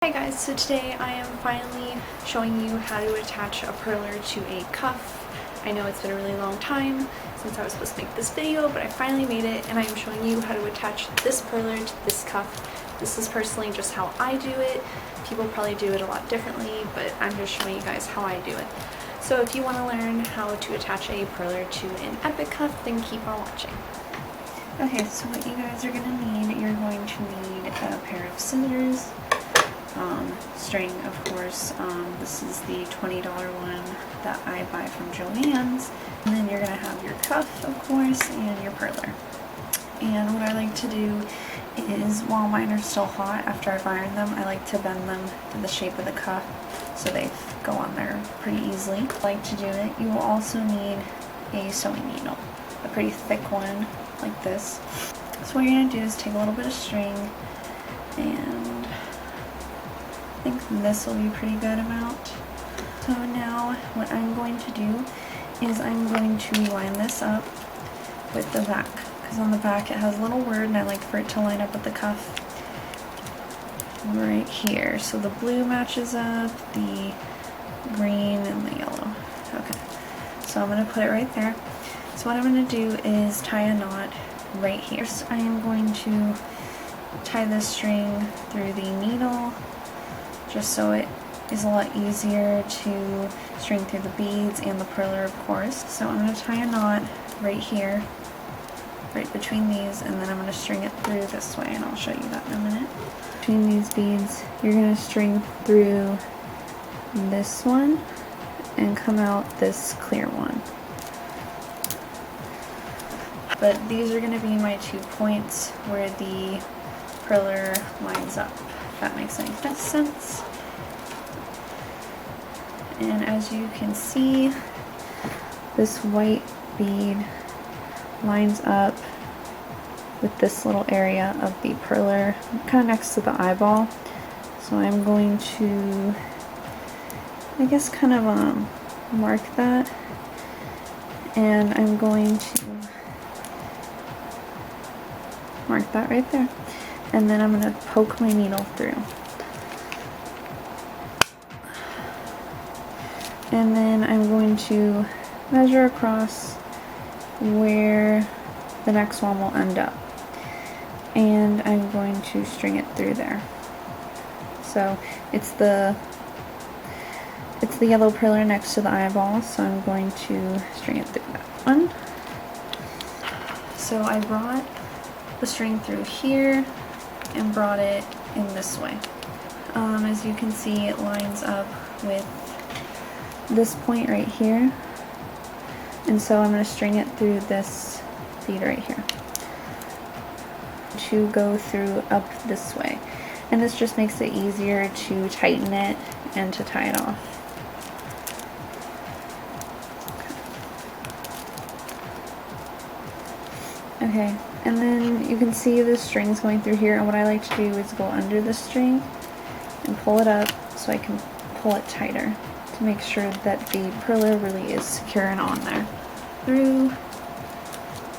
Hi guys, so today I am finally showing you how to attach a perler to a cuff. I know it's been a really long time since I was supposed to make this video, but I finally made it and I am showing you how to attach this perler to this cuff. This is personally just how I do it. People probably do it a lot differently, but I'm just showing you guys how I do it. So if you want to learn how to attach a perler to an epic cuff, then keep on watching. Okay, so what you guys are going to need, you're going to need a pair of scissors, string, of course. This is the $20 one that I buy from Joann's. And then you're going to have your cuff, of course, and your perler. And what I like to do is, while mine are still hot, after I've ironed them, I like to bend them to the shape of the cuff so they go on there pretty easily. I like to do it. You will also need a sewing needle, a pretty thick one like this. So what you're going to do is take a little bit of string, and I think this will be a pretty good amount. So now what I'm going to do is I'm going to line this up with the back, because on the back it has a little word and I like for it to line up with the cuff right here. So the blue matches up, the green and the yellow. Okay, so I'm going to put it right there. So what I'm going to do is tie a knot right here. So I am going to tie this string through the needle just so it is a lot easier to string through the beads and the perler, of course. So I'm going to tie a knot right here, right between these, and then I'm going to string it through this way, and I'll show you that in a minute. Between these beads, you're going to string through this one and come out this clear one. But these are going to be my 2 points where the perler lines up, if that makes any sense. And as you can see, this white bead lines up with this little area of the perler, kind of next to the eyeball. So I'm going to, I guess, kind of mark that, and I'm going to mark that right there, and then I'm going to poke my needle through, and then I'm going to measure across where the next one will end up, and I'm going to string it through there. So it's the yellow perler next to the eyeball, so I'm going to string it through that one. So I brought the string through here and brought it in this way. As you can see, it lines up with this point right here, and so I'm going to string it through this bead right here to go through up this way, and this just makes it easier to tighten it and to tie it off. Okay, and then you can see the strings going through here, and what I like to do is go under the string and pull it up so I can pull it tighter to make sure that the perler really is secure and on there. Through,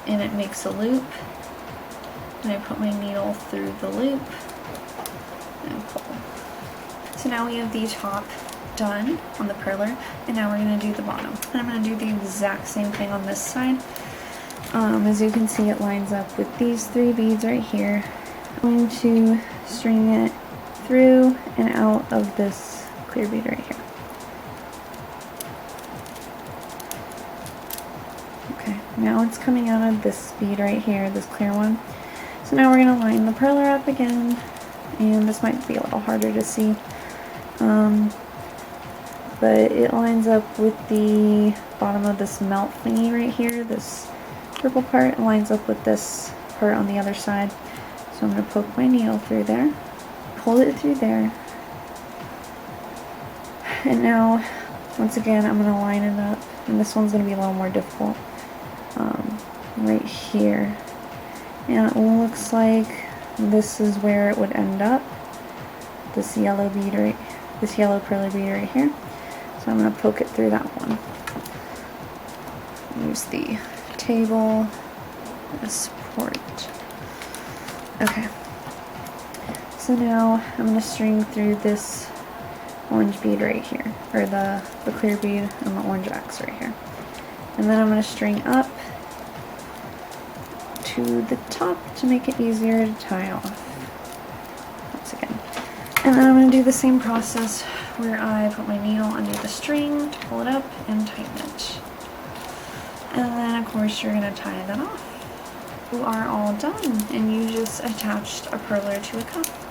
and it makes a loop, and I put my needle through the loop and pull. So now we have the top done on the perler, and now we're going to do the bottom. And I'm going to do the exact same thing on this side. As you can see, it lines up with these 3 beads right here. I'm going to string it through and out of this clear bead right here. Okay, now it's coming out of this bead right here, this clear one. So now we're going to line the perler up again, and this might be a little harder to see, but it lines up with the bottom of this melt thingy right here, this purple part, lines up with this part on the other side. So I'm going to poke my needle through there, pull it through there, and now once again I'm going to line it up, and this one's going to be a little more difficult, right here, and it looks like this is where it would end up, this yellow bead right, this yellow perler bead right here. So I'm going to poke it through that one. Use the table as support. Okay, so So now I'm going to string through this orange bead right here, or the clear bead on the orange X right here. And then I'm going to string up to the top to make it easier to tie off. Once again. And then I'm going to do the same process where I put my needle under the string to pull it up and tighten it. And then of course you're going to tie that off. You are all done and you just attached a perler to a cuff.